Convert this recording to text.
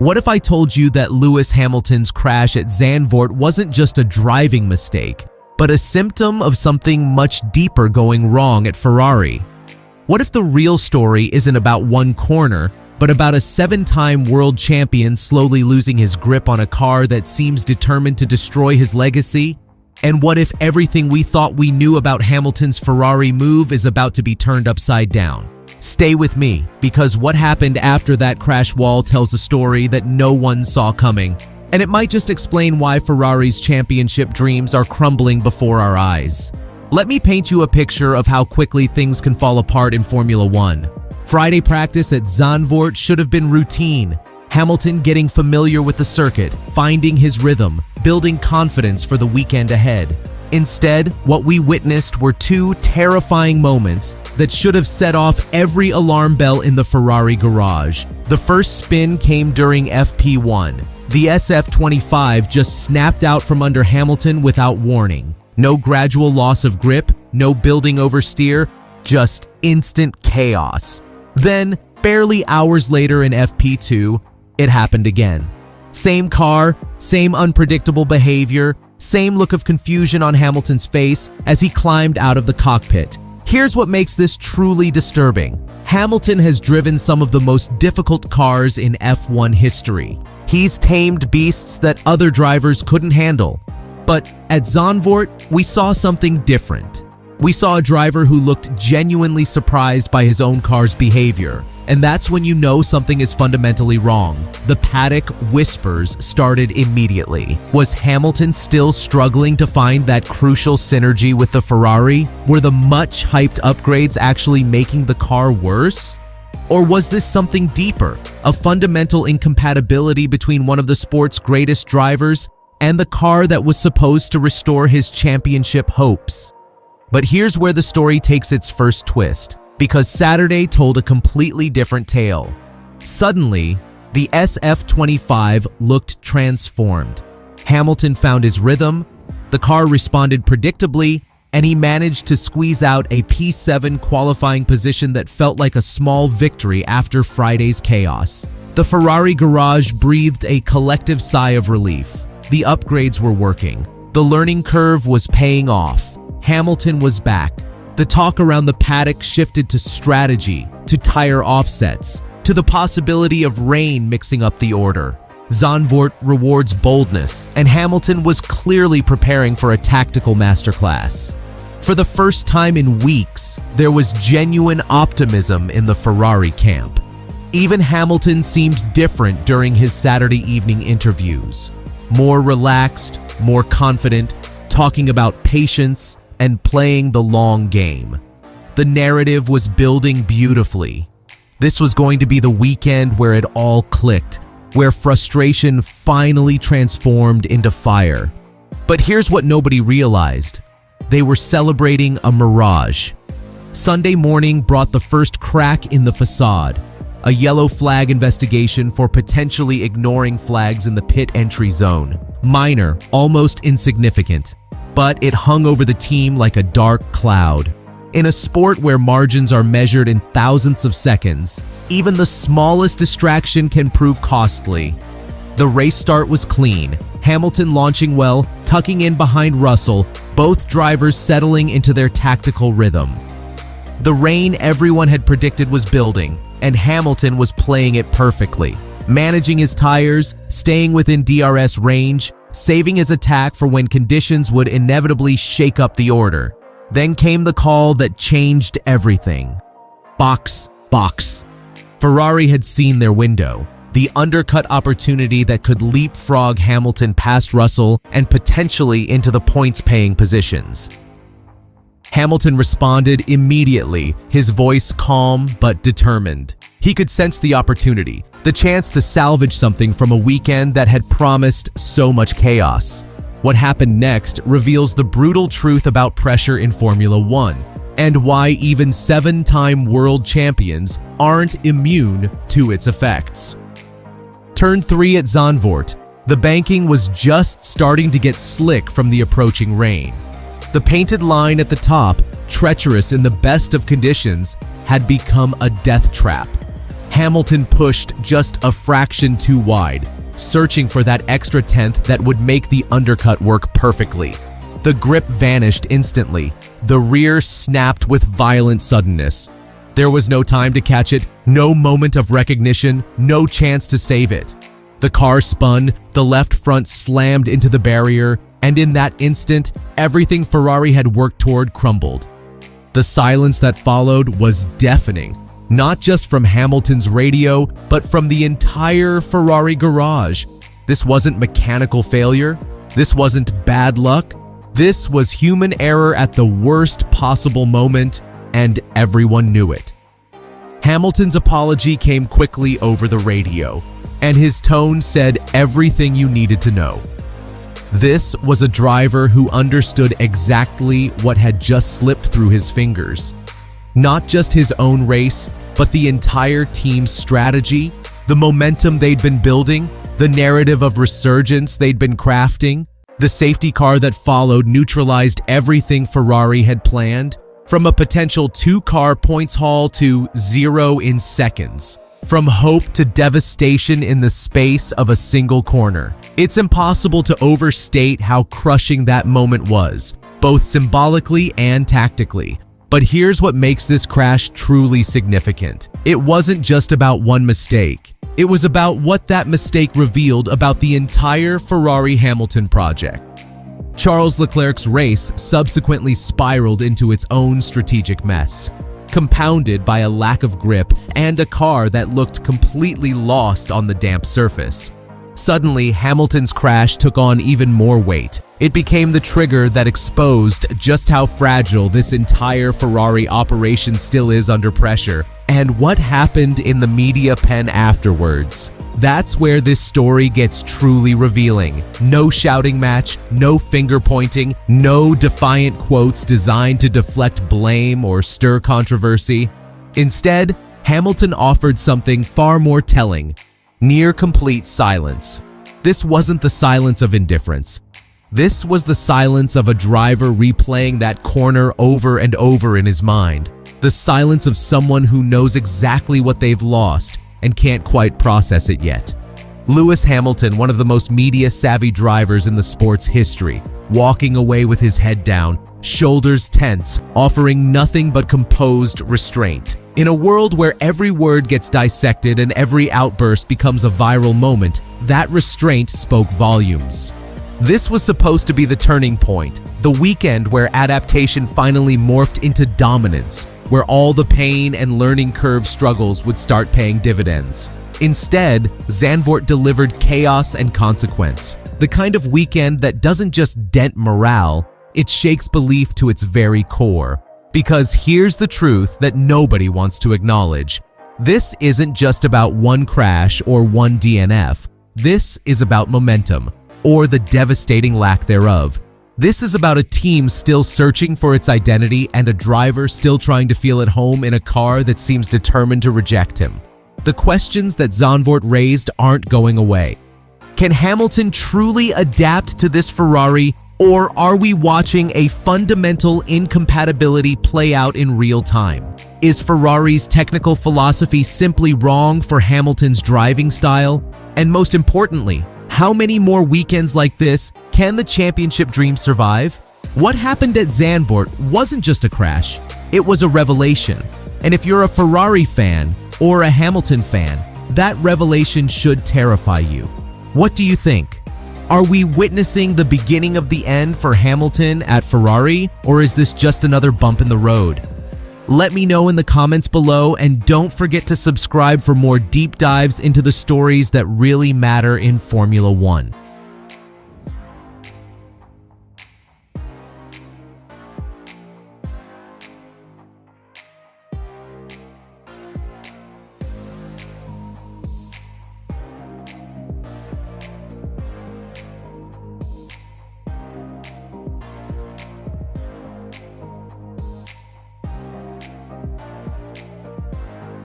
What if I told you that Lewis Hamilton's crash at Zandvoort wasn't just a driving mistake, but a symptom of something much deeper going wrong at Ferrari? What if the real story isn't about one corner, but about a 7-time world champion slowly losing his grip on a car that seems determined to destroy his legacy? And what if everything we thought we knew about Hamilton's Ferrari move is about to be turned upside down? Stay with me, because what happened after that crash wall tells a story that no one saw coming, and it might just explain why Ferrari's championship dreams are crumbling before our eyes. Let me paint you a picture of how quickly things can fall apart in Formula One. Friday practice at Zandvoort should have been routine. Hamilton getting familiar with the circuit, finding his rhythm, building confidence for the weekend ahead. Instead, what we witnessed were two terrifying moments that should have set off every alarm bell in the Ferrari garage. The first spin came during FP1. The SF25 just snapped out from under Hamilton without warning. No gradual loss of grip, no building oversteer, just instant chaos. Then, barely hours later in FP2, it happened again. Same car, same unpredictable behavior, same look of confusion on Hamilton's face as he climbed out of the cockpit. Here's what makes this truly disturbing. Hamilton has driven some of the most difficult cars in F1 history. He's tamed beasts that other drivers couldn't handle. But at Zandvoort, we saw something different. We saw a driver who looked genuinely surprised by his own car's behavior. And that's when you know something is fundamentally wrong. The paddock whispers started immediately. Was Hamilton still struggling to find that crucial synergy with the Ferrari? Were the much hyped upgrades actually making the car worse? Or was this something deeper, a fundamental incompatibility between one of the sport's greatest drivers and the car that was supposed to restore his championship hopes? But here's where the story takes its first twist, because Saturday told a completely different tale. Suddenly, the SF25 looked transformed. Hamilton found his rhythm, the car responded predictably, and he managed to squeeze out a P7 qualifying position that felt like a small victory after Friday's chaos. The Ferrari garage breathed a collective sigh of relief. The upgrades were working. The learning curve was paying off. Hamilton was back. The talk around the paddock shifted to strategy, to tire offsets, to the possibility of rain mixing up the order. Zandvoort rewards boldness, and Hamilton was clearly preparing for a tactical masterclass. For the first time in weeks, there was genuine optimism in the Ferrari camp. Even Hamilton seemed different during his Saturday evening interviews. More relaxed, more confident, talking about patience and playing the long game. The narrative was building beautifully. This was going to be the weekend where it all clicked, where frustration finally transformed into fire. But here's what nobody realized. They were celebrating a mirage. Sunday morning brought the first crack in the facade, a yellow flag investigation for potentially ignoring flags in the pit entry zone. Minor, almost insignificant, but it hung over the team like a dark cloud. In a sport where margins are measured in thousandths of seconds, even the smallest distraction can prove costly. The race start was clean, Hamilton launching well, tucking in behind Russell, both drivers settling into their tactical rhythm. The rain everyone had predicted was building, and Hamilton was playing it perfectly, managing his tires, staying within DRS range, saving his attack for when conditions would inevitably shake up the order. Then came the call that changed everything. Box. Ferrari had seen their window, the undercut opportunity that could leapfrog Hamilton past Russell and potentially into the points-paying positions. Hamilton responded immediately, his voice calm but determined. He could sense the opportunity, the chance to salvage something from a weekend that had promised so much chaos. What happened next reveals the brutal truth about pressure in Formula One, and why even 7-time world champions aren't immune to its effects. Turn 3 at Zandvoort. The banking was just starting to get slick from the approaching rain. The painted line at the top, treacherous in the best of conditions, had become a death trap. Hamilton pushed just a fraction too wide, searching for that extra tenth that would make the undercut work perfectly. The grip vanished instantly. The rear snapped with violent suddenness. There was no time to catch it, no moment of recognition, no chance to save it. The car spun, the left front slammed into the barrier, and in that instant, everything Ferrari had worked toward crumbled. The silence that followed was deafening, not just from Hamilton's radio, but from the entire Ferrari garage. This wasn't mechanical failure. This wasn't bad luck. This was human error at the worst possible moment, and everyone knew it. Hamilton's apology came quickly over the radio, and his tone said everything you needed to know. This was a driver who understood exactly what had just slipped through his fingers. Not just his own race, but the entire team's strategy, the momentum they'd been building, the narrative of resurgence they'd been crafting. The safety car that followed neutralized everything Ferrari had planned, from a potential 2-car points haul to 0 in seconds. From hope to devastation in the space of a single corner. It's impossible to overstate how crushing that moment was, both symbolically and tactically. But here's what makes this crash truly significant. It wasn't just about one mistake. It was about what that mistake revealed about the entire Ferrari-Hamilton project. Charles Leclerc's race subsequently spiraled into its own strategic mess, compounded by a lack of grip and a car that looked completely lost on the damp surface. Suddenly, Hamilton's crash took on even more weight. It became the trigger that exposed just how fragile this entire Ferrari operation still is under pressure, and what happened in the media pen afterwards. That's where this story gets truly revealing. No shouting match, no finger pointing, no defiant quotes designed to deflect blame or stir controversy. Instead, Hamilton offered something far more telling: near complete silence. This wasn't the silence of indifference. This was the silence of a driver replaying that corner over and over in his mind. The silence of someone who knows exactly what they've lost and can't quite process it yet. Lewis Hamilton, one of the most media-savvy drivers in the sport's history, walking away with his head down, shoulders tense, offering nothing but composed restraint. In a world where every word gets dissected and every outburst becomes a viral moment, that restraint spoke volumes. This was supposed to be the turning point, the weekend where adaptation finally morphed into dominance, where all the pain and learning curve struggles would start paying dividends. Instead, Zandvoort delivered chaos and consequence, the kind of weekend that doesn't just dent morale, it shakes belief to its very core. Because here's the truth that nobody wants to acknowledge. This isn't just about one crash or one DNF. This is about momentum, or the devastating lack thereof. This is about a team still searching for its identity and a driver still trying to feel at home in a car that seems determined to reject him. The questions that Zandvoort raised aren't going away. Can Hamilton truly adapt to this Ferrari, or are we watching a fundamental incompatibility play out in real time? Is Ferrari's technical philosophy simply wrong for Hamilton's driving style? And most importantly, how many more weekends like this can the championship dream survive? What happened at Zandvoort wasn't just a crash, it was a revelation. And if you're a Ferrari fan or a Hamilton fan, that revelation should terrify you. What do you think? Are we witnessing the beginning of the end for Hamilton at Ferrari, or is this just another bump in the road? Let me know in the comments below, and don't forget to subscribe for more deep dives into the stories that really matter in Formula One.